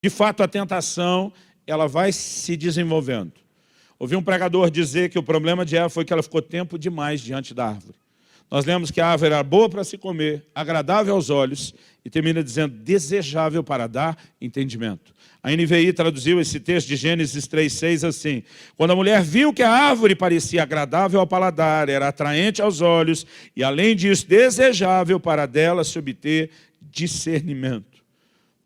De fato, a tentação, ela vai se desenvolvendo. Ouvi um pregador dizer que o problema de Eva foi que ela ficou tempo demais diante da árvore. Nós lemos que a árvore era boa para se comer, agradável aos olhos, e termina dizendo desejável para dar entendimento. A NVI traduziu esse texto de Gênesis 3:6 assim: quando a mulher viu que a árvore parecia agradável ao paladar, era atraente aos olhos, e além disso, desejável para dela se obter discernimento.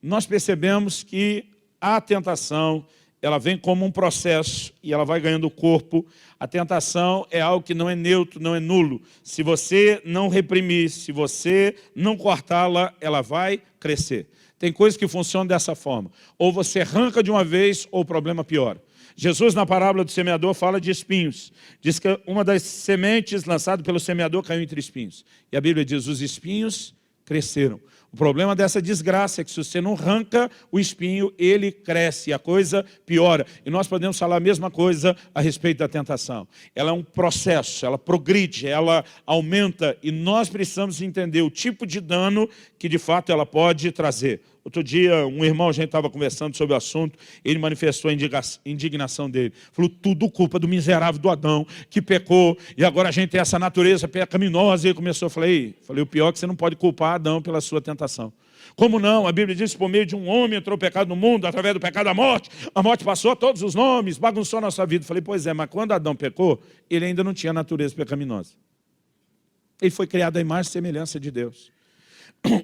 Nós percebemos que a tentação, ela vem como um processo e ela vai ganhando corpo. A tentação é algo que não é neutro, não é nulo. Se você não reprimir, se você não cortá-la, ela vai crescer. Tem coisas que funcionam dessa forma. Ou você arranca de uma vez, ou o problema piora. Jesus, na parábola do semeador, fala de espinhos. Diz que uma das sementes lançadas pelo semeador caiu entre espinhos. E a Bíblia diz, os espinhos cresceram. O problema dessa desgraça é que se você não arranca o espinho, ele cresce e a coisa piora. E nós podemos falar a mesma coisa a respeito da tentação. Ela é um processo, ela progride, ela aumenta e nós precisamos entender o tipo de dano que de fato ela pode trazer. Outro dia, um irmão, a gente estava conversando sobre o assunto, ele manifestou a indignação dele. Falou, tudo culpa do miserável do Adão, que pecou, e agora a gente tem essa natureza pecaminosa. E ele começou, falei, o pior é que você não pode culpar Adão pela sua tentação. Como não? A Bíblia diz que por meio de um homem entrou o pecado no mundo, através do pecado a morte passou a todos os nomes, bagunçou a nossa vida. Falei, pois é, mas quando Adão pecou, ele ainda não tinha natureza pecaminosa. Ele foi criado à imagem e semelhança de Deus.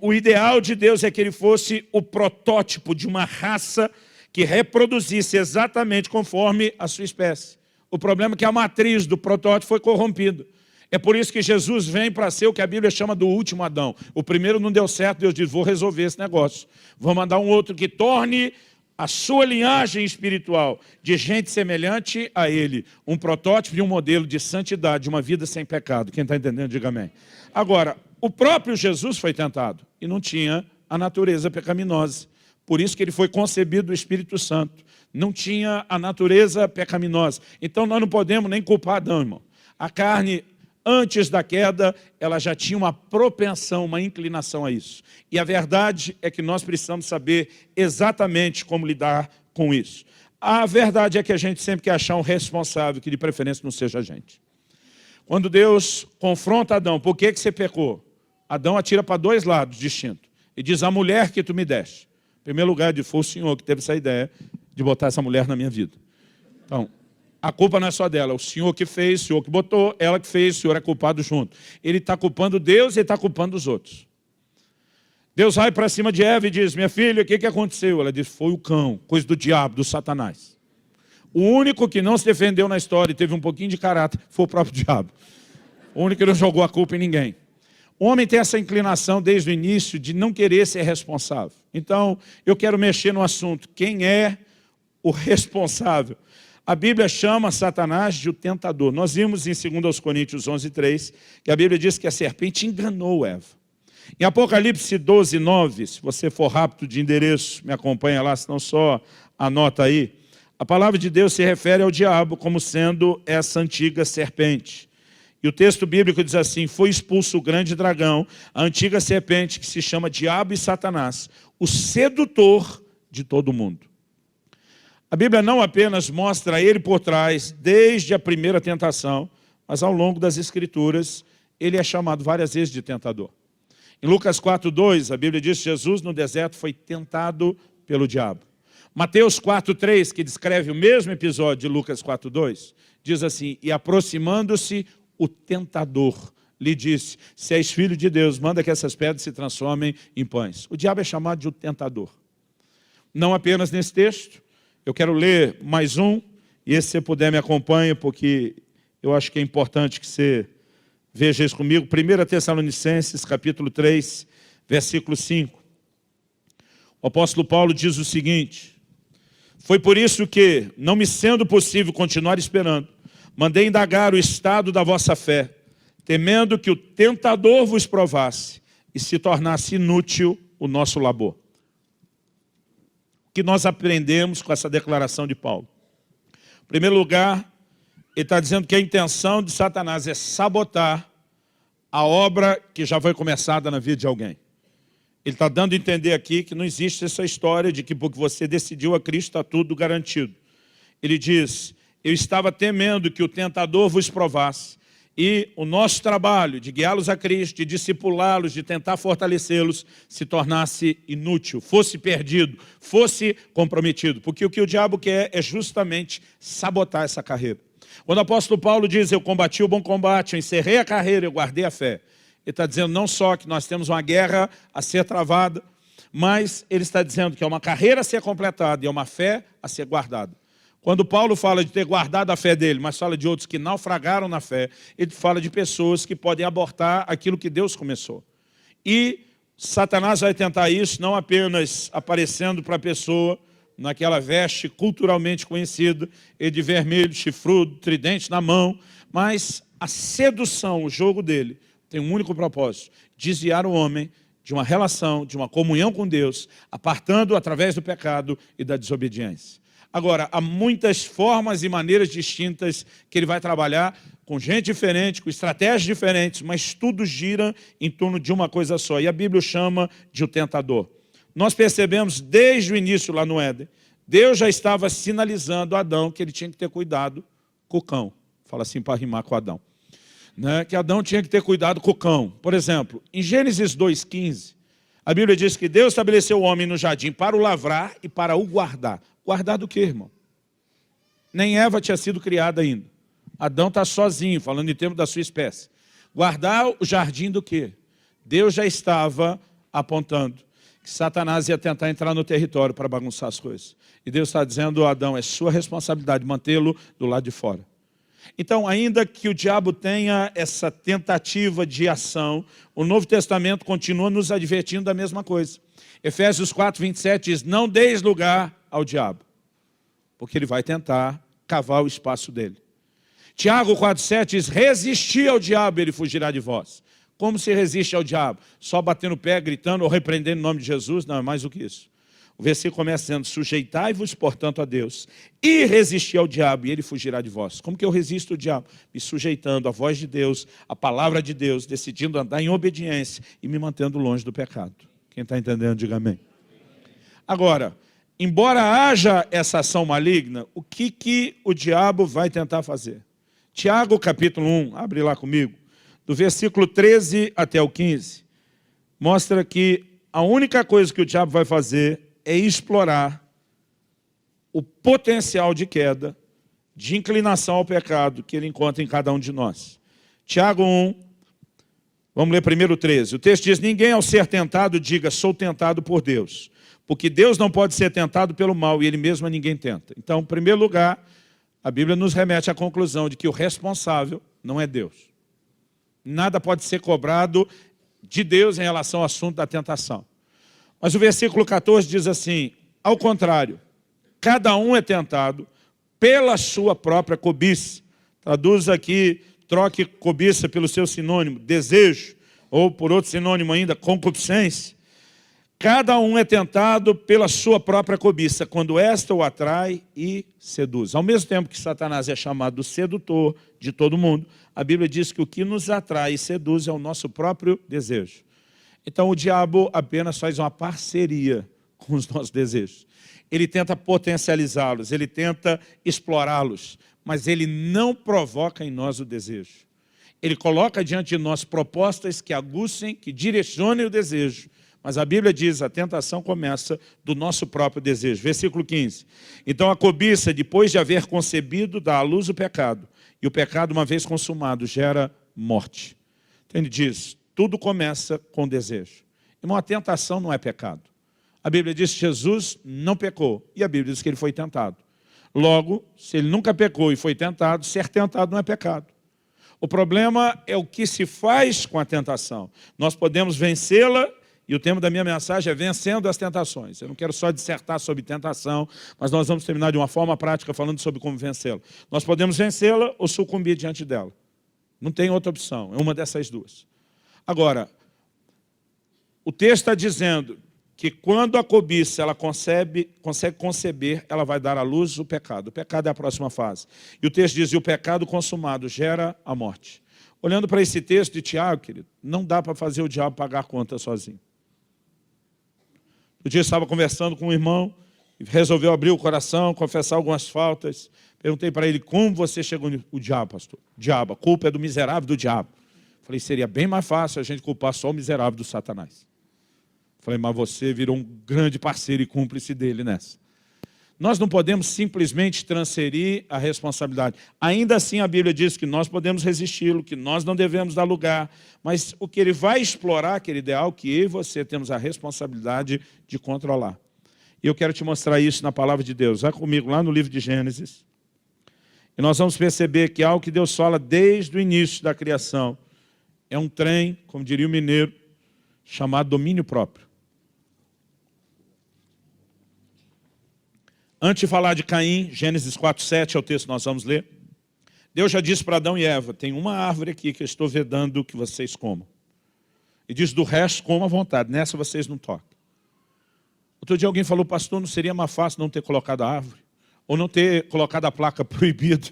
O ideal de Deus é que ele fosse o protótipo de uma raça que reproduzisse exatamente conforme a sua espécie. O problema é que a matriz do protótipo foi corrompida. É por isso que Jesus vem para ser o que a Bíblia chama do último Adão. O primeiro não deu certo, Deus diz, vou resolver esse negócio. Vou mandar um outro que torne a sua linhagem espiritual de gente semelhante a ele. Um protótipo e um modelo de santidade, de uma vida sem pecado. Quem está entendendo, diga amém. Agora, o próprio Jesus foi tentado e não tinha a natureza pecaminosa. Por isso que ele foi concebido do Espírito Santo. Não tinha a natureza pecaminosa. Então nós não podemos nem culpar Adão, irmão. A carne, antes da queda, ela já tinha uma propensão, uma inclinação a isso. E a verdade é que nós precisamos saber exatamente como lidar com isso. A verdade é que a gente sempre quer achar um responsável, que de preferência não seja a gente. Quando Deus confronta Adão, por que você pecou? Adão atira para dois lados distintos. E diz, a mulher que tu me deste. Em primeiro lugar, foi o Senhor que teve essa ideia de botar essa mulher na minha vida. Então, a culpa não é só dela. O Senhor que fez, o Senhor que botou, ela que fez, o Senhor é culpado junto. Ele está culpando Deus e ele está culpando os outros. Deus vai para cima de Eva e diz, minha filha, o que aconteceu? Ela diz, foi o cão, coisa do diabo, do Satanás. O único que não se defendeu na história e teve um pouquinho de caráter foi o próprio diabo. O único que não jogou a culpa em ninguém. O homem tem essa inclinação desde o início de não querer ser responsável. Então, eu quero mexer no assunto. Quem é o responsável? A Bíblia chama Satanás de o tentador. Nós vimos em 2 Coríntios 11:3, que a Bíblia diz que a serpente enganou Eva. Em Apocalipse 12:9, se você for rápido de endereço, me acompanha lá, senão só anota aí. A palavra de Deus se refere ao diabo como sendo essa antiga serpente. E o texto bíblico diz assim, foi expulso o grande dragão, a antiga serpente que se chama Diabo e Satanás, o sedutor de todo mundo. A Bíblia não apenas mostra ele por trás, desde a primeira tentação, mas ao longo das Escrituras, ele é chamado várias vezes de tentador. Em Lucas 4:2, a Bíblia diz que Jesus no deserto foi tentado pelo diabo. Mateus 4:3, que descreve o mesmo episódio de Lucas 4:2, diz assim, e aproximando-se o tentador lhe disse, se és filho de Deus, manda que essas pedras se transformem em pães. O diabo é chamado de o tentador. Não apenas nesse texto, eu quero ler mais um, e se você puder me acompanha, porque eu acho que é importante que você veja isso comigo. 1 Tessalonicenses, capítulo 3, versículo 5. O apóstolo Paulo diz o seguinte, foi por isso que, não me sendo possível continuar esperando, mandei indagar o estado da vossa fé, temendo que o tentador vos provasse e se tornasse inútil o nosso labor. O que nós aprendemos com essa declaração de Paulo? Em primeiro lugar, ele está dizendo que a intenção de Satanás é sabotar a obra que já foi começada na vida de alguém. Ele está dando a entender aqui que não existe essa história de que porque você decidiu a Cristo está tudo garantido. Ele diz, eu estava temendo que o tentador vos provasse, e o nosso trabalho de guiá-los a Cristo, de discipulá-los, de tentar fortalecê-los, se tornasse inútil, fosse perdido, fosse comprometido. Porque o que o diabo quer é justamente sabotar essa carreira. Quando o apóstolo Paulo diz, eu combati o bom combate, eu encerrei a carreira, eu guardei a fé. Ele está dizendo não só que nós temos uma guerra a ser travada, mas ele está dizendo que é uma carreira a ser completada e é uma fé a ser guardada. Quando Paulo fala de ter guardado a fé dele, mas fala de outros que naufragaram na fé, ele fala de pessoas que podem abortar aquilo que Deus começou. E Satanás vai tentar isso não apenas aparecendo para a pessoa naquela veste culturalmente conhecida, ele de vermelho, chifrudo, tridente na mão, mas a sedução, o jogo dele, tem um único propósito, desviar o homem de uma relação, de uma comunhão com Deus, apartando através do pecado e da desobediência. Agora, há muitas formas e maneiras distintas que ele vai trabalhar, com gente diferente, com estratégias diferentes, mas tudo gira em torno de uma coisa só. E a Bíblia chama de o tentador. Nós percebemos desde o início lá no Éden, Deus já estava sinalizando a Adão que ele tinha que ter cuidado com o cão. Fala assim para rimar com Adão. Né? Que Adão tinha que ter cuidado com o cão. Por exemplo, em Gênesis 2,15, a Bíblia diz que Deus estabeleceu o homem no jardim para o lavrar e para o guardar. Guardar do quê, irmão? Nem Eva tinha sido criada ainda. Adão está sozinho, falando em termos da sua espécie. Guardar o jardim do quê? Deus já estava apontando que Satanás ia tentar entrar no território para bagunçar as coisas. E Deus está dizendo a Adão, é sua responsabilidade mantê-lo do lado de fora. Então, ainda que o diabo tenha essa tentativa de ação, o Novo Testamento continua nos advertindo da mesma coisa. Efésios 4:27 diz, não deis lugar ao diabo, porque ele vai tentar cavar o espaço dele. Tiago 4,7 diz, resisti ao diabo, ele fugirá de vós. Como se resiste ao diabo? Só batendo o pé, gritando ou repreendendo em nome de Jesus? Não, é mais do que isso. O versículo começa dizendo, sujeitai-vos, portanto, a Deus, e resisti ao diabo, e ele fugirá de vós. Como que eu resisto ao diabo? Me sujeitando à voz de Deus, à palavra de Deus, decidindo andar em obediência e me mantendo longe do pecado. Quem está entendendo, diga amém. Agora, embora haja essa ação maligna, o que o diabo vai tentar fazer? Tiago, capítulo 1, abre lá comigo, do versículo 13 até o 15, mostra que a única coisa que o diabo vai fazer é explorar o potencial de queda, de inclinação ao pecado que ele encontra em cada um de nós. Tiago 1, vamos ler primeiro o 13. O texto diz, ninguém ao ser tentado diga, sou tentado por Deus. Porque Deus não pode ser tentado pelo mal e ele mesmo a ninguém tenta. Então, em primeiro lugar, a Bíblia nos remete à conclusão de que o responsável não é Deus. Nada pode ser cobrado de Deus em relação ao assunto da tentação. Mas o versículo 14 diz assim, ao contrário, cada um é tentado pela sua própria cobiça. Traduz aqui, troque cobiça pelo seu sinônimo, desejo, ou por outro sinônimo ainda, concupiscência. Cada um é tentado pela sua própria cobiça, quando esta o atrai e seduz. Ao mesmo tempo que Satanás é chamado sedutor de todo mundo, a Bíblia diz que o que nos atrai e seduz é o nosso próprio desejo. Então o diabo apenas faz uma parceria com os nossos desejos. Ele tenta potencializá-los, ele tenta explorá-los, mas ele não provoca em nós o desejo. Ele coloca diante de nós propostas que aguçem, que direcionem o desejo. Mas a Bíblia diz, a tentação começa do nosso próprio desejo. Versículo 15. Então a cobiça, depois de haver concebido, dá à luz o pecado. E o pecado, uma vez consumado, gera morte. Então ele diz, tudo começa com desejo. Irmão, a tentação não é pecado. A Bíblia diz que Jesus não pecou. E a Bíblia diz que ele foi tentado. Logo, se ele nunca pecou e foi tentado, ser tentado não é pecado. O problema é o que se faz com a tentação. Nós podemos vencê-la. E o tema da minha mensagem é vencendo as tentações. Eu não quero só dissertar sobre tentação, mas nós vamos terminar de uma forma prática falando sobre como vencê-la. Nós podemos vencê-la ou sucumbir diante dela. Não tem outra opção, é uma dessas duas. Agora, o texto está dizendo que quando a cobiça ela consegue conceber, ela vai dar à luz o pecado. O pecado é a próxima fase. E o texto diz, e o pecado consumado gera a morte. Olhando para esse texto de Tiago, querido, não dá para fazer o diabo pagar a conta sozinho. Um dia eu estava conversando com um irmão, resolveu abrir o coração, confessar algumas faltas. Perguntei para ele, como você chegou no diabo, pastor? Diabo, a culpa é do miserável do diabo. Falei, seria bem mais fácil a gente culpar só o miserável do Satanás. Falei, mas você virou um grande parceiro e cúmplice dele nessa. Nós não podemos simplesmente transferir a responsabilidade. Ainda assim a Bíblia diz que nós podemos resisti-lo, que nós não devemos dar lugar. Mas o que ele vai explorar, querido, é algo que eu e você temos a responsabilidade de controlar. E eu quero te mostrar isso na palavra de Deus. Vai comigo lá no livro de Gênesis. E nós vamos perceber que algo que Deus fala desde o início da criação é um trem, como diria o mineiro, chamado domínio próprio. Antes de falar de Caim, Gênesis 4:7 é o texto que nós vamos ler. Deus já disse para Adão e Eva, tem uma árvore aqui que eu estou vedando que vocês comam. E diz, do resto, comam à vontade, nessa vocês não tocam. Outro dia alguém falou, pastor, não seria mais fácil não ter colocado a árvore? Ou não ter colocado a placa proibida?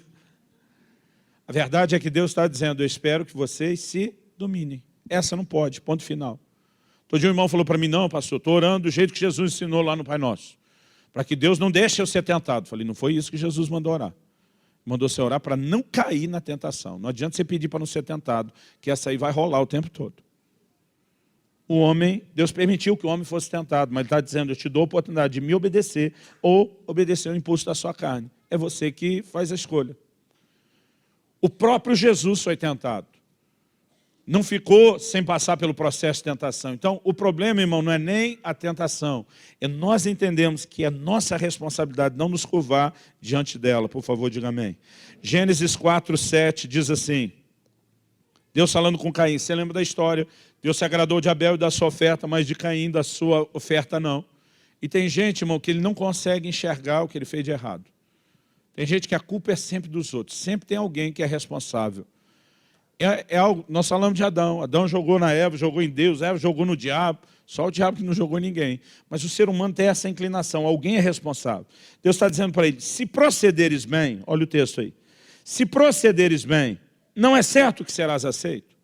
A verdade é que Deus está dizendo, eu espero que vocês se dominem. Essa não pode, ponto final. Outro dia um irmão falou para mim, não, pastor, estou orando do jeito que Jesus ensinou lá no Pai Nosso. Para que Deus não deixe eu ser tentado. Falei, não foi isso que Jesus mandou orar. Mandou você orar para não cair na tentação. Não adianta você pedir para não ser tentado, que essa aí vai rolar o tempo todo. O homem, Deus permitiu que o homem fosse tentado, mas Ele está dizendo, eu te dou a oportunidade de me obedecer ou obedecer ao impulso da sua carne. É você que faz a escolha. O próprio Jesus foi tentado. Não ficou sem passar pelo processo de tentação. Então, o problema, irmão, não é nem a tentação. É nós entendemos que é nossa responsabilidade não nos curvar diante dela. Por favor, diga amém. Gênesis 4:7 diz assim, Deus falando com Caim, você lembra da história? Deus se agradou de Abel e da sua oferta, mas de Caim, da sua oferta, não. E tem gente, irmão, que ele não consegue enxergar o que ele fez de errado. Tem gente que a culpa é sempre dos outros. Sempre tem alguém que é responsável. É algo, nós falamos de Adão. Adão jogou na Eva, jogou em Deus, Eva jogou no diabo. Só o diabo que não jogou em ninguém. Mas o ser humano tem essa inclinação, alguém é responsável. Deus está dizendo para ele, se procederes bem, olha o texto aí. Se procederes bem, não é certo que serás aceito.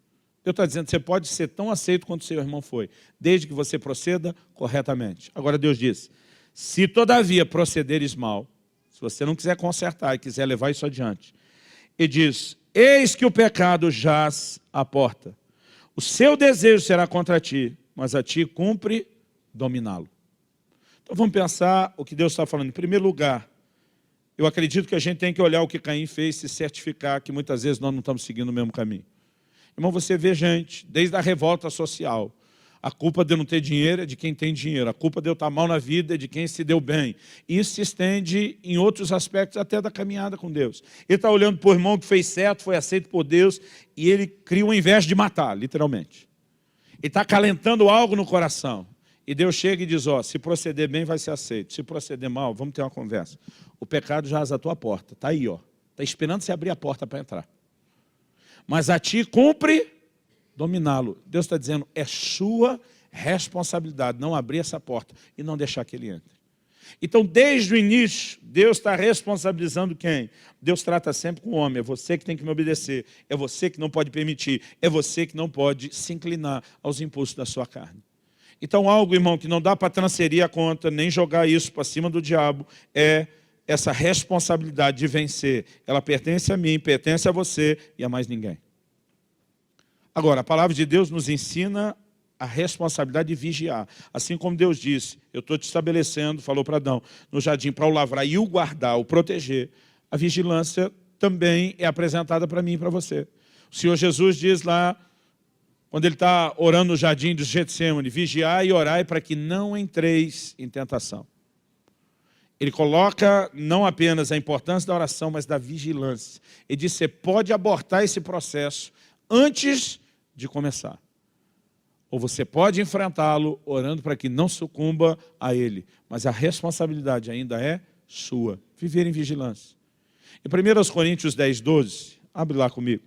Deus está dizendo, você pode ser tão aceito quanto seu irmão foi, desde que você proceda corretamente. Agora Deus diz, se todavia procederes mal, se você não quiser consertar e quiser levar isso adiante, e diz, eis que o pecado jaz à porta. O seu desejo será contra ti, mas a ti cumpre dominá-lo. Então vamos pensar o que Deus está falando. Em primeiro lugar, eu acredito que a gente tem que olhar o que Caim fez e se certificar que muitas vezes nós não estamos seguindo o mesmo caminho. Irmão, você vê gente, desde a revolta social, a culpa de não ter dinheiro é de quem tem dinheiro. A culpa de eu estar mal na vida é de quem se deu bem. Isso se estende em outros aspectos até da caminhada com Deus. Ele está olhando para o irmão que fez certo, foi aceito por Deus, e ele cria uma inveja de matar, literalmente. Ele está acalentando algo no coração. E Deus chega e diz, ó, se proceder bem vai ser aceito. Se proceder mal, vamos ter uma conversa. O pecado jaz à tua porta. Está aí, ó. Está esperando você abrir a porta para entrar. Mas a ti cumpre dominá-lo. Deus está dizendo, é sua responsabilidade não abrir essa porta e não deixar que ele entre. Então, desde o início, Deus está responsabilizando quem? Deus trata sempre com o homem. É você que tem que me obedecer. É você que não pode permitir. É você que não pode se inclinar aos impulsos da sua carne. Então, algo, irmão, que não dá para transferir a conta, nem jogar isso para cima do diabo, é essa responsabilidade de vencer. Ela pertence a mim, pertence a você e a mais ninguém. Agora, a palavra de Deus nos ensina a responsabilidade de vigiar. Assim como Deus disse, eu estou te estabelecendo, falou para Adão, no jardim, para o lavrar e o guardar, o proteger. A vigilância também é apresentada para mim e para você. O Senhor Jesus diz lá, quando Ele está orando no jardim de Getsêmani, vigiai e orai para que não entreis em tentação. Ele coloca não apenas a importância da oração, mas da vigilância. Ele diz, você pode abortar esse processo antes de começar. Ou você pode enfrentá-lo orando para que não sucumba a ele. Mas a responsabilidade ainda é sua. Viver em vigilância. Em 1 Coríntios 10:12, abre lá comigo.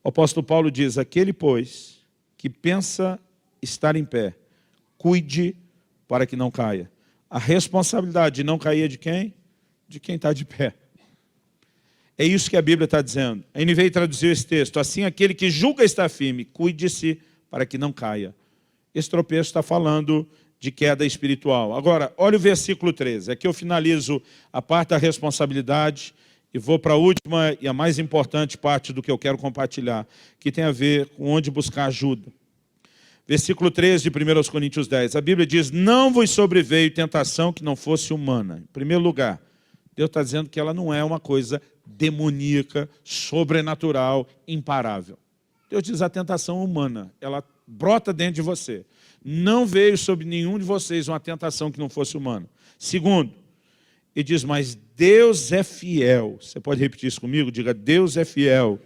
O apóstolo Paulo diz, aquele, pois, que pensa estar em pé, cuide para que não caia. A responsabilidade de não cair é de quem? De quem está de pé. É isso que a Bíblia está dizendo. A NVI traduziu esse texto. Assim, aquele que julga estar firme, cuide-se para que não caia. Esse tropeço está falando de queda espiritual. Agora, olha o versículo 13. Aqui eu finalizo a parte da responsabilidade e vou para a última e a mais importante parte do que eu quero compartilhar, que tem a ver com onde buscar ajuda. Versículo 13 de 1 Coríntios 10. A Bíblia diz, não vos sobreveio tentação que não fosse humana. Em primeiro lugar, Deus está dizendo que ela não é uma coisa demoníaca, sobrenatural, imparável. Deus diz a tentação humana, ela brota dentro de você. Não veio sobre nenhum de vocês uma tentação que não fosse humana. Segundo, ele diz, mas Deus é fiel. Você pode repetir isso comigo? Diga, Deus é fiel.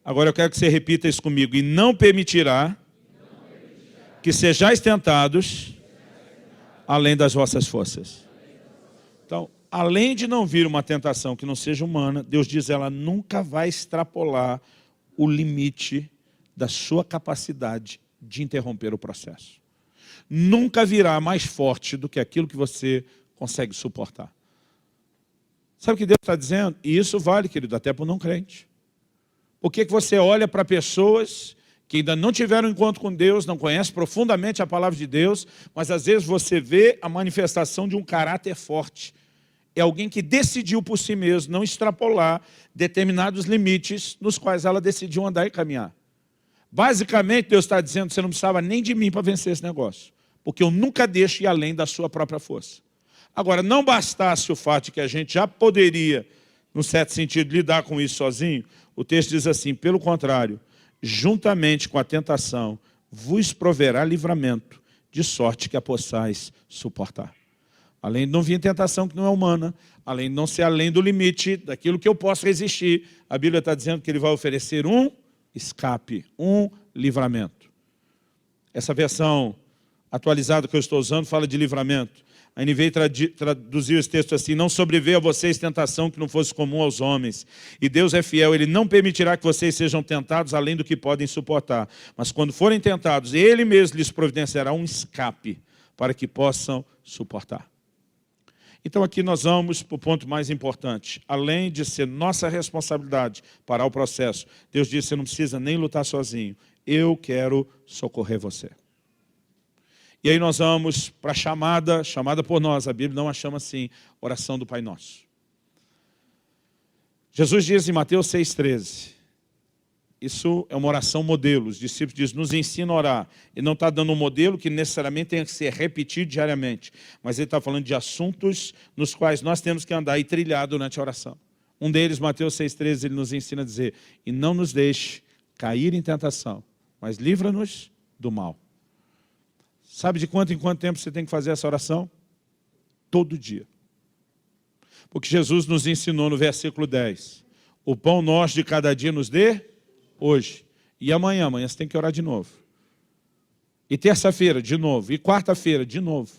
Agora eu quero que você repita isso comigo. E não permitirá que sejais tentados além das vossas forças. Então, além de não vir uma tentação que não seja humana, Deus diz, ela nunca vai extrapolar o limite da sua capacidade de interromper o processo. Nunca virá mais forte do que aquilo que você consegue suportar. Sabe o que Deus está dizendo? E isso vale, querido, até para o não crente. Por que você olha para pessoas que ainda não tiveram encontro com Deus, não conhecem profundamente a palavra de Deus, mas às vezes você vê a manifestação de um caráter forte. É alguém que decidiu por si mesmo não extrapolar determinados limites nos quais ela decidiu andar e caminhar. Basicamente, Deus está dizendo, você não precisava nem de mim para vencer esse negócio, porque eu nunca deixo ir além da sua própria força. Agora, não bastasse o fato de que a gente já poderia, num certo sentido, lidar com isso sozinho, o texto diz assim, pelo contrário, juntamente com a tentação, vos proverá livramento, de sorte que a possais suportar. Além de não vir tentação que não é humana, além de não ser além do limite daquilo que eu posso resistir, a Bíblia está dizendo que ele vai oferecer um escape, um livramento. Essa versão atualizada que eu estou usando fala de livramento. A NVI traduziu esse texto assim, não sobreveio a vocês tentação que não fosse comum aos homens. E Deus é fiel, Ele não permitirá que vocês sejam tentados além do que podem suportar. Mas quando forem tentados, Ele mesmo lhes providenciará um escape para que possam suportar. Então aqui nós vamos para o ponto mais importante. Além de ser nossa responsabilidade parar o processo, Deus diz, você não precisa nem lutar sozinho. Eu quero socorrer você. E aí nós vamos para a chamada por nós, a Bíblia não a chama assim, oração do Pai Nosso. Jesus diz em Mateus 6,13, isso é uma oração modelo, os discípulos dizem, nos ensina a orar. E não está dando um modelo que necessariamente tem que ser repetido diariamente, mas ele está falando de assuntos nos quais nós temos que andar e trilhar durante a oração. Um deles, Mateus 6,13, ele nos ensina a dizer, e não nos deixe cair em tentação, mas livra-nos do mal. Sabe de quanto em quanto tempo você tem que fazer essa oração? Todo dia. Porque Jesus nos ensinou no versículo 10. O pão nosso de cada dia nos dê hoje. E amanhã você tem que orar de novo. E terça-feira, de novo. E quarta-feira, de novo.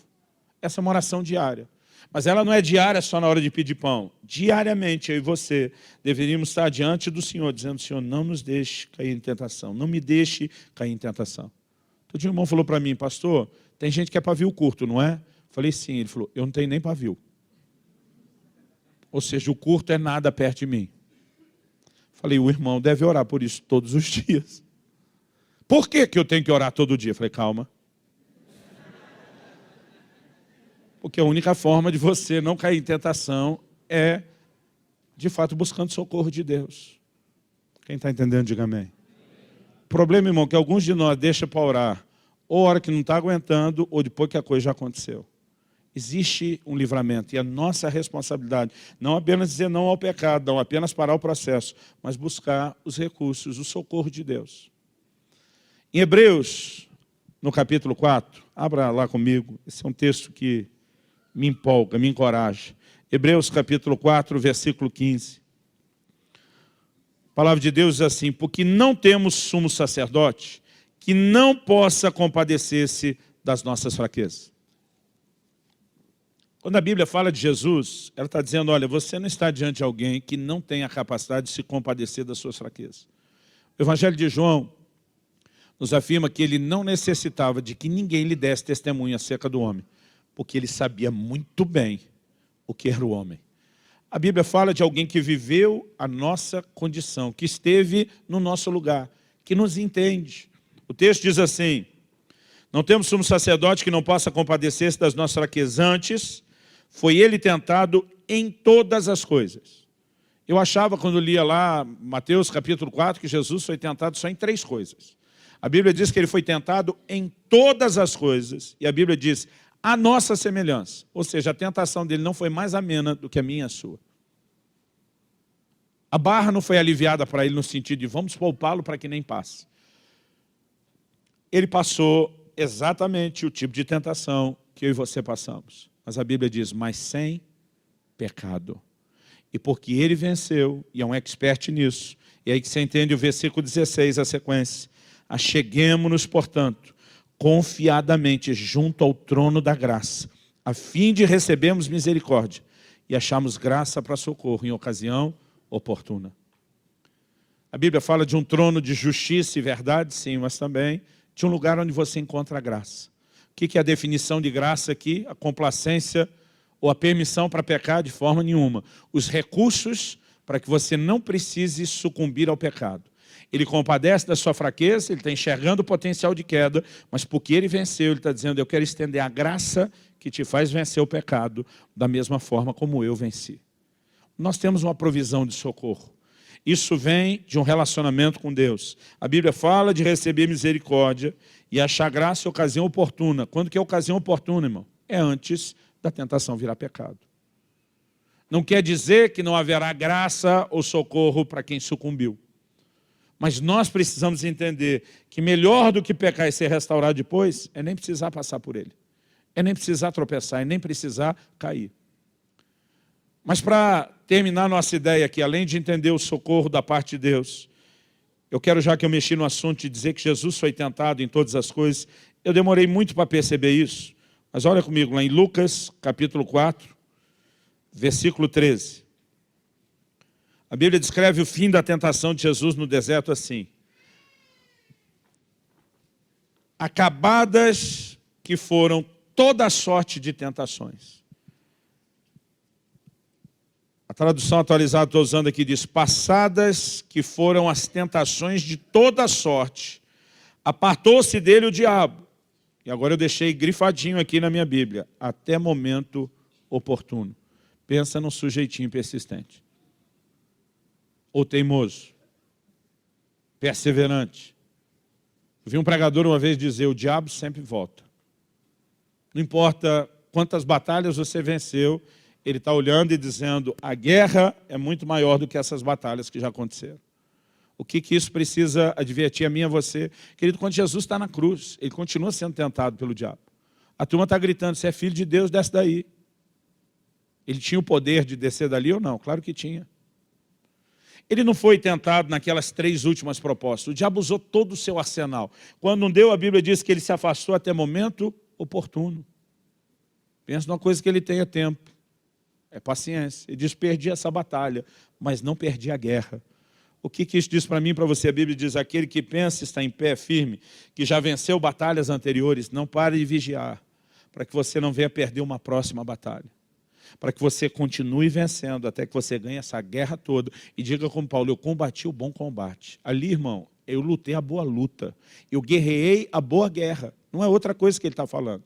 Essa é uma oração diária. Mas ela não é diária só na hora de pedir pão. Diariamente, eu e você deveríamos estar diante do Senhor, dizendo, Senhor, não nos deixe cair em tentação. Não me deixe cair em tentação. Todo dia o irmão falou para mim, pastor, tem gente que é pavio curto, não é? Falei, sim. Ele falou, eu não tenho nem pavio. Ou seja, o curto é nada perto de mim. Falei, o irmão deve orar por isso todos os dias. Por que eu tenho que orar todo dia? Falei, calma. Porque a única forma de você não cair em tentação é, de fato, buscando socorro de Deus. Quem está entendendo, diga amém. O problema, irmão, é que alguns de nós deixam para orar, ou a hora que não está aguentando, ou depois que a coisa já aconteceu. Existe um livramento, e a nossa responsabilidade, não apenas dizer não ao pecado, não apenas parar o processo, mas buscar os recursos, o socorro de Deus. Em Hebreus, no capítulo 4, abra lá comigo, esse é um texto que me empolga, me encoraja. Hebreus capítulo 4, versículo 15. A palavra de Deus diz assim, porque não temos sumo sacerdote que não possa compadecer-se das nossas fraquezas. Quando a Bíblia fala de Jesus, ela está dizendo, olha, você não está diante de alguém que não tem a capacidade de se compadecer das suas fraquezas. O Evangelho de João nos afirma que ele não necessitava de que ninguém lhe desse testemunho acerca do homem, porque ele sabia muito bem o que era o homem. A Bíblia fala de alguém que viveu a nossa condição, que esteve no nosso lugar, que nos entende. O texto diz assim, Não temos sumo sacerdote que não possa compadecer-se das nossas fraquezas. Antes, foi ele tentado em todas as coisas. Eu achava, quando lia lá Mateus capítulo 4, que Jesus foi tentado só em 3 coisas. A Bíblia diz que ele foi tentado em todas as coisas. E a Bíblia diz, a nossa semelhança. Ou seja, a tentação dele não foi mais amena do que a minha e a sua. A barra não foi aliviada para ele no sentido de vamos poupá-lo para que nem passe. Ele passou exatamente o tipo de tentação que eu e você passamos. Mas a Bíblia diz, mas sem pecado. E porque ele venceu, e é um expert nisso, e aí que você entende o versículo 16, a sequência. Acheguemo-nos, portanto, confiadamente junto ao trono da graça, a fim de recebermos misericórdia e acharmos graça para socorro em ocasião oportuna. A Bíblia fala de um trono de justiça e verdade, sim, mas também de um lugar onde você encontra a graça. O que é a definição de graça aqui? A complacência ou a permissão para pecar de forma nenhuma. Os recursos para que você não precise sucumbir ao pecado. Ele compadece da sua fraqueza, ele está enxergando o potencial de queda, mas porque ele venceu, ele está dizendo, eu quero estender a graça que te faz vencer o pecado, da mesma forma como eu venci. Nós temos uma provisão de socorro. Isso vem de um relacionamento com Deus. A Bíblia fala de receber misericórdia e achar graça em ocasião oportuna. Quando que é ocasião oportuna, irmão? É antes da tentação virar pecado. Não quer dizer que não haverá graça ou socorro para quem sucumbiu. Mas nós precisamos entender que melhor do que pecar e ser restaurado depois, é nem precisar passar por ele. É nem precisar tropeçar, é nem precisar cair. Mas para terminar nossa ideia aqui, além de entender o socorro da parte de Deus, eu quero, já que eu mexi no assunto, de dizer que Jesus foi tentado em todas as coisas. Eu demorei muito para perceber isso. Mas olha comigo lá em Lucas, capítulo 4, versículo 13. A Bíblia descreve o fim da tentação de Jesus no deserto assim. Acabadas que foram toda a sorte de tentações. A tradução atualizada que estou usando aqui diz, passadas que foram as tentações de toda a sorte, apartou-se dele o diabo. E agora eu deixei grifadinho aqui na minha Bíblia, até momento oportuno. Pensa num sujeitinho persistente. Ou teimoso, perseverante. Eu vi um pregador uma vez dizer, o diabo sempre volta. Não importa quantas batalhas você venceu, ele está olhando e dizendo, a guerra é muito maior do que essas batalhas que já aconteceram. O que isso precisa advertir a mim e a você? Querido, quando Jesus está na cruz, ele continua sendo tentado pelo diabo. A turma está gritando, você é filho de Deus, desce daí. Ele tinha o poder de descer dali ou não? Claro que tinha. Ele não foi tentado naquelas 3 últimas propostas. O diabo usou todo o seu arsenal. Quando não deu, a Bíblia diz que ele se afastou até momento oportuno. Pensa numa coisa que ele tenha tempo. É paciência. Ele diz, perdi essa batalha, mas não perdi a guerra. O que isso diz para mim e para você? A Bíblia diz, aquele que pensa está em pé firme, que já venceu batalhas anteriores, não pare de vigiar, para que você não venha perder uma próxima batalha. Para que você continue vencendo, até que você ganhe essa guerra toda. E diga como Paulo, eu combati o bom combate. Ali, irmão, eu lutei a boa luta. Eu guerreei a boa guerra. Não é outra coisa que ele está falando.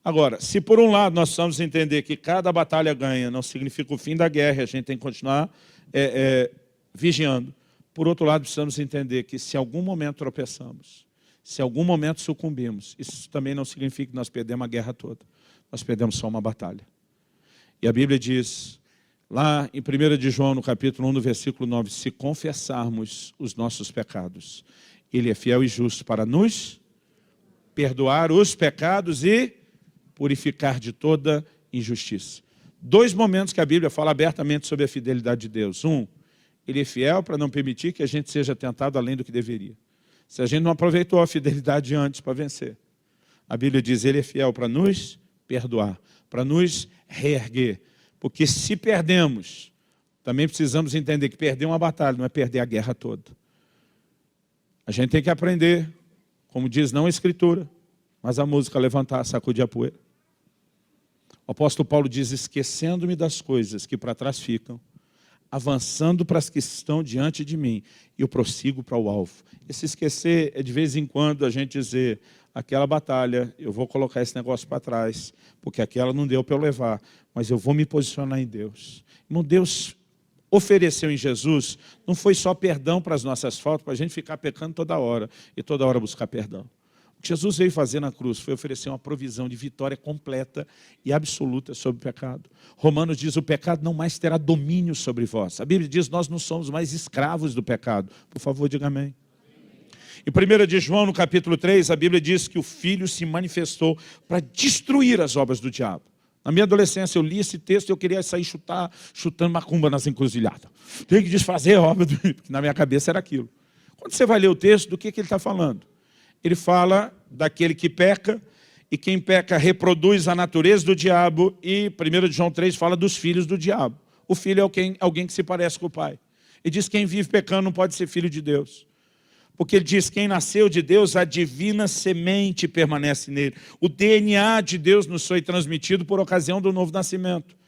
Agora, se por um lado nós precisamos entender que cada batalha ganha não significa o fim da guerra, a gente tem que continuar vigiando. Por outro lado, precisamos entender que se em algum momento tropeçamos, se em algum momento sucumbimos, isso também não significa que nós perdemos a guerra toda. Nós perdemos só uma batalha. E a Bíblia diz, lá em 1 de João, no capítulo 1, no versículo 9, se confessarmos os nossos pecados, Ele é fiel e justo para nos perdoar os pecados e purificar de toda injustiça. 2 momentos que a Bíblia fala abertamente sobre a fidelidade de Deus. Ele é fiel para não permitir que a gente seja tentado além do que deveria. Se a gente não aproveitou a fidelidade antes para vencer. A Bíblia diz, Ele é fiel para nos perdoar, para nos reerguer. Porque se perdemos, também precisamos entender que perder uma batalha não é perder a guerra toda. A gente tem que aprender, como diz não a Escritura, mas a música, levantar, sacudir a poeira. O apóstolo Paulo diz, esquecendo-me das coisas que para trás ficam, avançando para as que estão diante de mim, e eu prossigo para o alvo. E se esquecer é de vez em quando a gente dizer, aquela batalha, eu vou colocar esse negócio para trás, porque aquela não deu para eu levar, mas eu vou me posicionar em Deus. Irmão, Deus ofereceu em Jesus, não foi só perdão para as nossas faltas, para a gente ficar pecando toda hora, e toda hora buscar perdão. O que Jesus veio fazer na cruz foi oferecer uma provisão de vitória completa e absoluta sobre o pecado. Romanos diz, o pecado não mais terá domínio sobre vós. A Bíblia diz, nós não somos mais escravos do pecado. Por favor, diga amém. Em 1 de João, no capítulo 3, a Bíblia diz que o Filho se manifestou para destruir as obras do diabo. Na minha adolescência, eu li esse texto e eu queria sair chutando macumba nas encruzilhadas. Tem que desfazer a obra do... Porque na minha cabeça era aquilo. Quando você vai ler o texto, do que ele está falando? Ele fala daquele que peca, e quem peca reproduz a natureza do diabo, e 1 de João 3 fala dos filhos do diabo. O filho é alguém que se parece com o pai. Ele diz que quem vive pecando não pode ser filho de Deus. Porque ele diz, quem nasceu de Deus, a divina semente permanece nele. O DNA de Deus nos foi transmitido por ocasião do novo nascimento.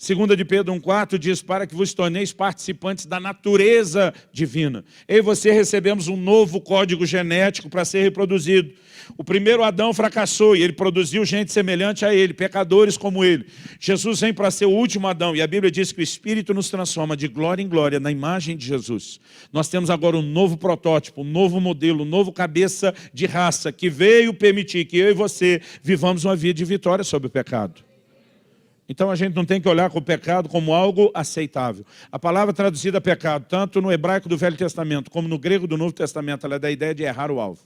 2 de Pedro 1,4 diz, para que vos torneis participantes da natureza divina. Eu e você recebemos um novo código genético para ser reproduzido. O primeiro Adão fracassou e ele produziu gente semelhante a ele, pecadores como ele. Jesus vem para ser o último Adão e a Bíblia diz que o Espírito nos transforma de glória em glória na imagem de Jesus. Nós temos agora um novo protótipo, um novo modelo, um novo cabeça de raça que veio permitir que eu e você vivamos uma vida de vitória sobre o pecado. Então a gente não tem que olhar com o pecado como algo aceitável. A palavra traduzida pecado, tanto no hebraico do Velho Testamento como no grego do Novo Testamento, ela dá a ideia de errar o alvo.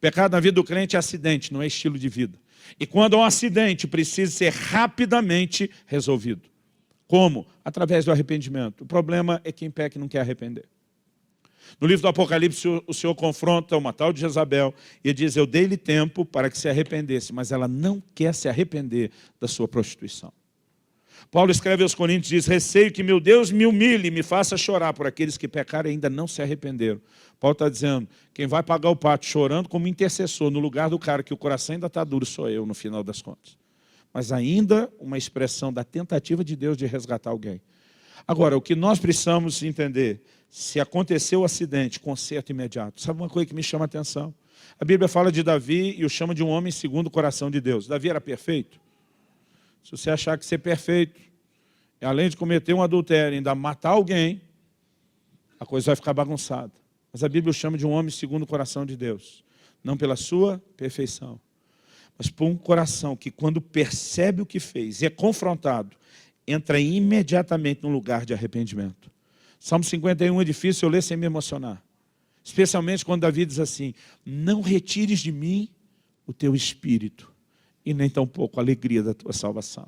Pecado na vida do crente é acidente, não é estilo de vida. E quando há um acidente, precisa ser rapidamente resolvido. Como? Através do arrependimento. O problema é quem peca e não quer arrepender. No livro do Apocalipse, o Senhor confronta uma tal de Jezabel e diz, eu dei-lhe tempo para que se arrependesse, mas ela não quer se arrepender da sua prostituição. Paulo escreve aos Coríntios e diz, receio que meu Deus me humilhe e me faça chorar por aqueles que pecaram e ainda não se arrependeram. Paulo está dizendo, quem vai pagar o pato chorando como intercessor no lugar do cara que o coração ainda está duro sou eu no final das contas. Mas ainda uma expressão da tentativa de Deus de resgatar alguém. Agora, o que nós precisamos entender, se aconteceu o acidente, conserto imediato. Sabe uma coisa que me chama a atenção? A Bíblia fala de Davi e o chama de um homem segundo o coração de Deus. Davi era perfeito? Se você achar que ser perfeito, além de cometer um adultério, ainda matar alguém, a coisa vai ficar bagunçada. Mas a Bíblia o chama de um homem segundo o coração de Deus. Não pela sua perfeição, mas por um coração que quando percebe o que fez e é confrontado, entra imediatamente num lugar de arrependimento. Salmo 51 é difícil eu ler sem me emocionar. Especialmente quando Davi diz assim, não retires de mim o teu espírito e nem tampouco a alegria da tua salvação.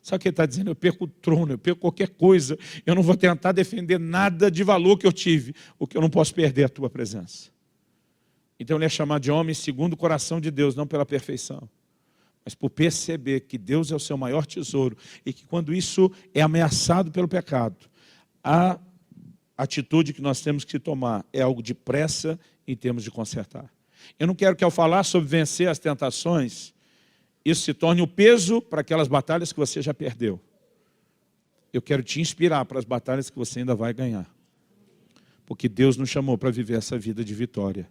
Sabe o que ele está dizendo? Eu perco o trono, eu perco qualquer coisa, eu não vou tentar defender nada de valor que eu tive, o que eu não posso perder é a tua presença. Então ele é chamado de homem segundo o coração de Deus, não pela perfeição, mas por perceber que Deus é o seu maior tesouro e que quando isso é ameaçado pelo pecado, a atitude que nós temos que tomar é algo de pressa em termos de consertar. Eu não quero que ao falar sobre vencer as tentações, isso se torne o peso para aquelas batalhas que você já perdeu. Eu quero te inspirar para as batalhas que você ainda vai ganhar. Porque Deus nos chamou para viver essa vida de vitória.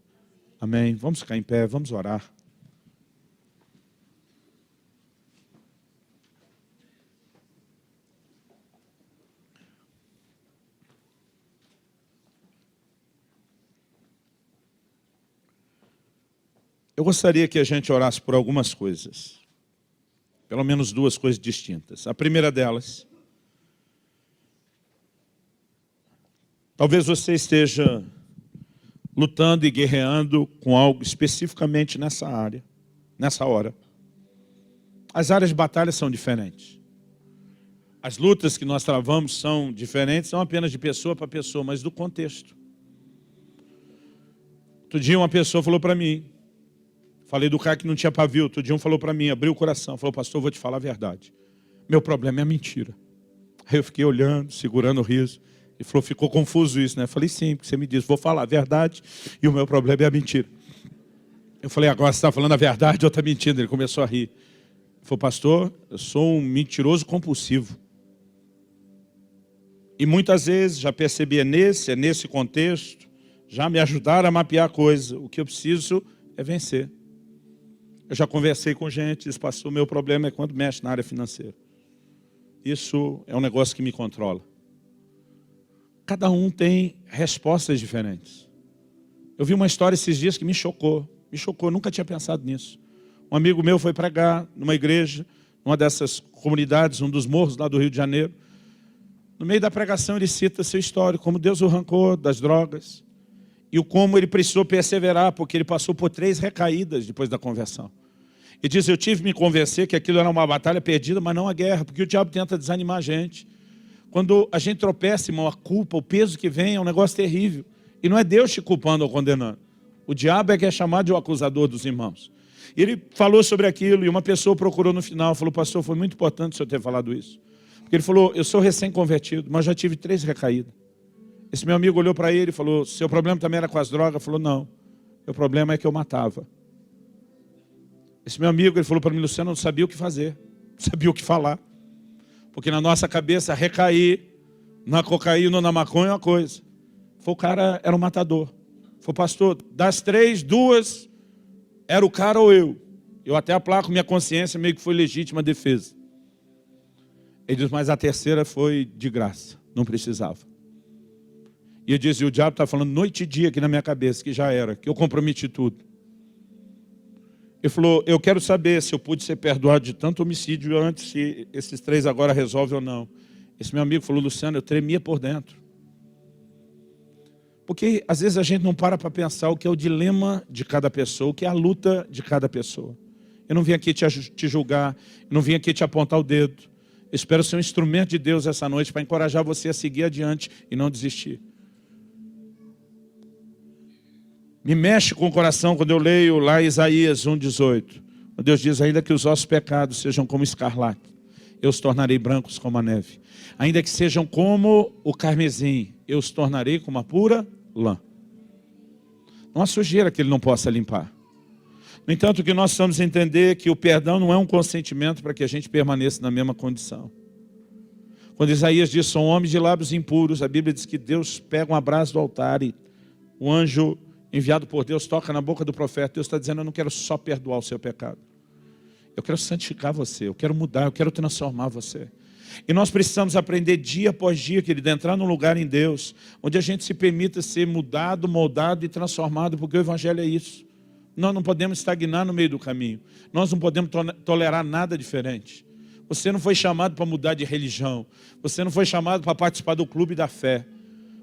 Amém? Vamos ficar em pé, vamos orar. Eu gostaria que a gente orasse por algumas coisas. Pelo menos duas coisas distintas. A primeira delas, talvez você esteja lutando e guerreando com algo especificamente nessa área, nessa hora. As áreas de batalha são diferentes. As lutas que nós travamos são diferentes, não apenas de pessoa para pessoa, mas do contexto. Outro dia uma pessoa falou para mim, falei do cara que não tinha pavio, outro dia um falou para mim, abriu o coração, falou, pastor, eu vou te falar a verdade. Meu problema é a mentira. Aí eu fiquei olhando, segurando o riso. Ele falou, ficou confuso isso, né? Eu falei, sim, porque você me disse, vou falar a verdade e o meu problema é a mentira. Eu falei, agora você está falando a verdade ou está mentindo? Ele começou a rir. Ele falou, pastor, eu sou um mentiroso compulsivo. E muitas vezes, já percebi, é nesse contexto, já me ajudaram a mapear a coisa. O que eu preciso é vencer. Eu já conversei com gente, disse, pastor, o meu problema é quando mexe na área financeira. Isso é um negócio que me controla. Cada um tem respostas diferentes. Eu vi uma história esses dias que me chocou, nunca tinha pensado nisso. Um amigo meu foi pregar numa igreja, numa dessas comunidades, um dos morros lá do Rio de Janeiro. No meio da pregação ele cita seu histórico, como Deus o arrancou das drogas e o como ele precisou perseverar, porque ele passou por 3 recaídas depois da conversão. Ele diz, eu tive que me convencer que aquilo era uma batalha perdida, mas não a guerra, porque o diabo tenta desanimar a gente. Quando a gente tropeça, irmão, a culpa, o peso que vem é um negócio terrível. E não é Deus te culpando ou condenando. O diabo é que é chamado de o acusador dos irmãos. E ele falou sobre aquilo e uma pessoa procurou no final, falou, pastor, foi muito importante o senhor ter falado isso. Porque ele falou, eu sou recém-convertido, mas já tive 3 recaídas. Esse meu amigo olhou para ele e falou, seu problema também era com as drogas? Ele falou, não, meu problema é que eu matava. Esse meu amigo, ele falou para mim, Luciano, eu não sabia o que fazer, não sabia o que falar. Porque na nossa cabeça, recair na cocaína ou na maconha é uma coisa. Foi, o cara era um matador. Foi, pastor, das 3, 2, era o cara ou eu. Eu até aplaco minha consciência, meio que foi legítima defesa. Ele diz, mas a terceira foi de graça, não precisava. E eu disse, o diabo está falando noite e dia aqui na minha cabeça, que já era, que eu comprometi tudo. Ele falou, eu quero saber se eu pude ser perdoado de tanto homicídio antes, se esses 3 agora resolvem ou não. Esse meu amigo falou, Luciano, eu tremia por dentro. Porque às vezes a gente não para pensar o que é o dilema de cada pessoa, o que é a luta de cada pessoa. Eu não vim aqui te julgar, eu não vim aqui te apontar o dedo. Eu espero ser um instrumento de Deus essa noite para encorajar você a seguir adiante e não desistir. Me mexe com o coração quando eu leio lá Isaías 1,18. Deus diz, ainda que os vossos pecados sejam como escarlate, eu os tornarei brancos como a neve. Ainda que sejam como o carmesim, eu os tornarei como a pura lã. Não há sujeira que ele não possa limpar. No entanto, o que nós precisamos entender é que o perdão não é um consentimento para que a gente permaneça na mesma condição. Quando Isaías diz, são homens de lábios impuros, a Bíblia diz que Deus pega uma brasa do altar e o anjo enviado por Deus toca na boca do profeta. Deus está dizendo, eu não quero só perdoar o seu pecado. Eu quero santificar você, eu quero mudar, eu quero transformar você. E nós precisamos aprender dia após dia, querido, entrar num lugar em Deus, onde a gente se permita ser mudado, moldado e transformado, porque o Evangelho é isso. Nós não podemos estagnar no meio do caminho. Nós não podemos tolerar nada diferente. Você não foi chamado para mudar de religião. Você não foi chamado para participar do clube da fé.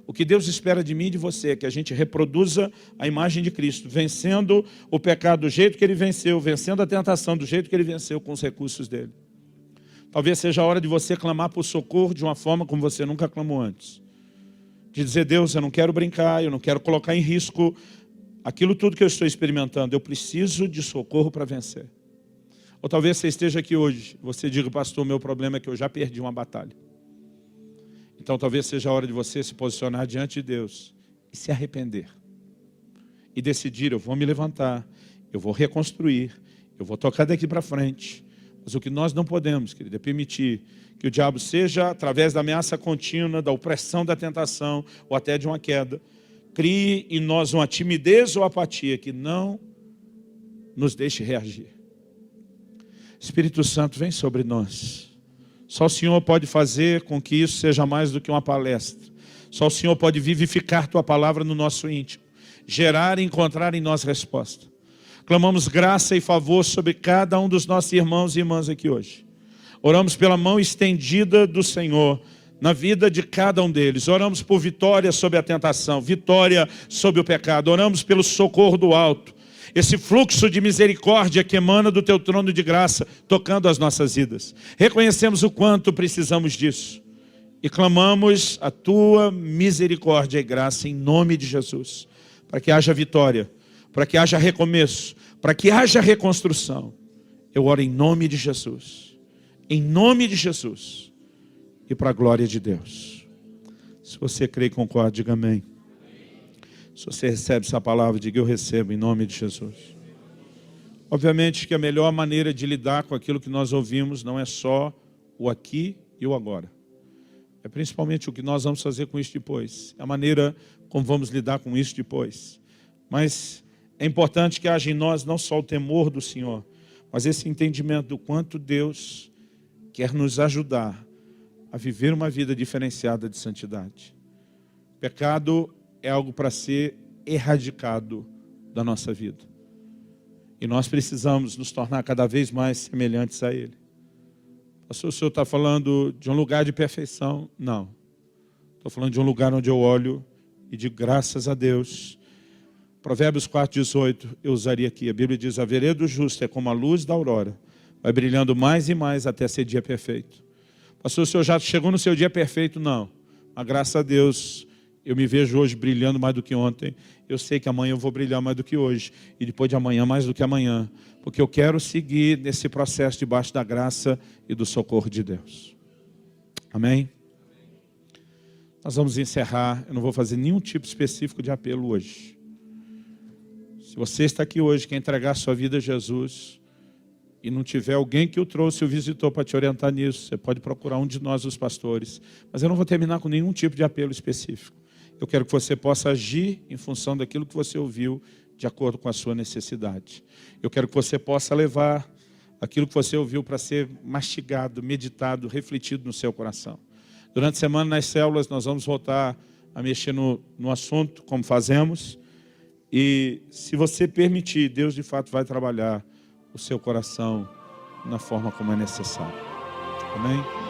O que Deus espera de mim e de você é que a gente reproduza a imagem de Cristo, vencendo o pecado do jeito que ele venceu, vencendo a tentação do jeito que ele venceu com os recursos dele. Talvez seja a hora de você clamar por socorro de uma forma como você nunca clamou antes. De dizer, Deus, eu não quero brincar, eu não quero colocar em risco aquilo tudo que eu estou experimentando. Eu preciso de socorro para vencer. Ou talvez você esteja aqui hoje, você diga, pastor, meu problema é que eu já perdi uma batalha. Então talvez seja a hora de você se posicionar diante de Deus e se arrepender. E decidir, eu vou me levantar, eu vou reconstruir, eu vou tocar daqui para frente. Mas o que nós não podemos, querido, é permitir que o diabo seja, através da ameaça contínua, da opressão, da tentação, ou até de uma queda, crie em nós uma timidez ou apatia que não nos deixe reagir. Espírito Santo, vem sobre nós. Só o Senhor pode fazer com que isso seja mais do que uma palestra. Só o Senhor pode vivificar Tua palavra no nosso íntimo, gerar e encontrar em nós resposta. Clamamos graça e favor sobre cada um dos nossos irmãos e irmãs aqui hoje. Oramos pela mão estendida do Senhor na vida de cada um deles. Oramos por vitória sobre a tentação, vitória sobre o pecado. Oramos pelo socorro do alto. Esse fluxo de misericórdia que emana do Teu trono de graça, tocando as nossas vidas. Reconhecemos o quanto precisamos disso. E clamamos a Tua misericórdia e graça em nome de Jesus. Para que haja vitória, para que haja recomeço, para que haja reconstrução. Eu oro em nome de Jesus. Em nome de Jesus. E para a glória de Deus. Se você crê e concorda, diga amém. Se você recebe essa palavra, diga eu recebo em nome de Jesus. Obviamente que a melhor maneira de lidar com aquilo que nós ouvimos não é só o aqui e o agora. É principalmente o que nós vamos fazer com isso depois. É a maneira como vamos lidar com isso depois. Mas é importante que haja em nós não só o temor do Senhor, mas esse entendimento do quanto Deus quer nos ajudar a viver uma vida diferenciada de santidade. Pecado é algo para ser erradicado da nossa vida. E nós precisamos nos tornar cada vez mais semelhantes a Ele. Pastor, o senhor está falando de um lugar de perfeição? Não. Estou falando de um lugar onde eu olho e digo graças a Deus. Provérbios 4,18 eu usaria aqui. A Bíblia diz, a vereda do justo é como a luz da aurora. Vai brilhando mais e mais até ser dia perfeito. Pastor, o senhor já chegou no seu dia perfeito? Não. Mas graças a Deus, eu me vejo hoje brilhando mais do que ontem. Eu sei que amanhã eu vou brilhar mais do que hoje. E depois de amanhã, mais do que amanhã. Porque eu quero seguir nesse processo debaixo da graça e do socorro de Deus. Amém? Nós vamos encerrar. Eu não vou fazer nenhum tipo específico de apelo hoje. Se você está aqui hoje, quer entregar a sua vida a Jesus, e não tiver alguém que o trouxe, o visitou para te orientar nisso, você pode procurar um de nós, os pastores. Mas eu não vou terminar com nenhum tipo de apelo específico. Eu quero que você possa agir em função daquilo que você ouviu, de acordo com a sua necessidade. Eu quero que você possa levar aquilo que você ouviu para ser mastigado, meditado, refletido no seu coração. Durante a semana, nas células, nós vamos voltar a mexer no assunto, como fazemos. E se você permitir, Deus de fato vai trabalhar o seu coração na forma como é necessário. Amém?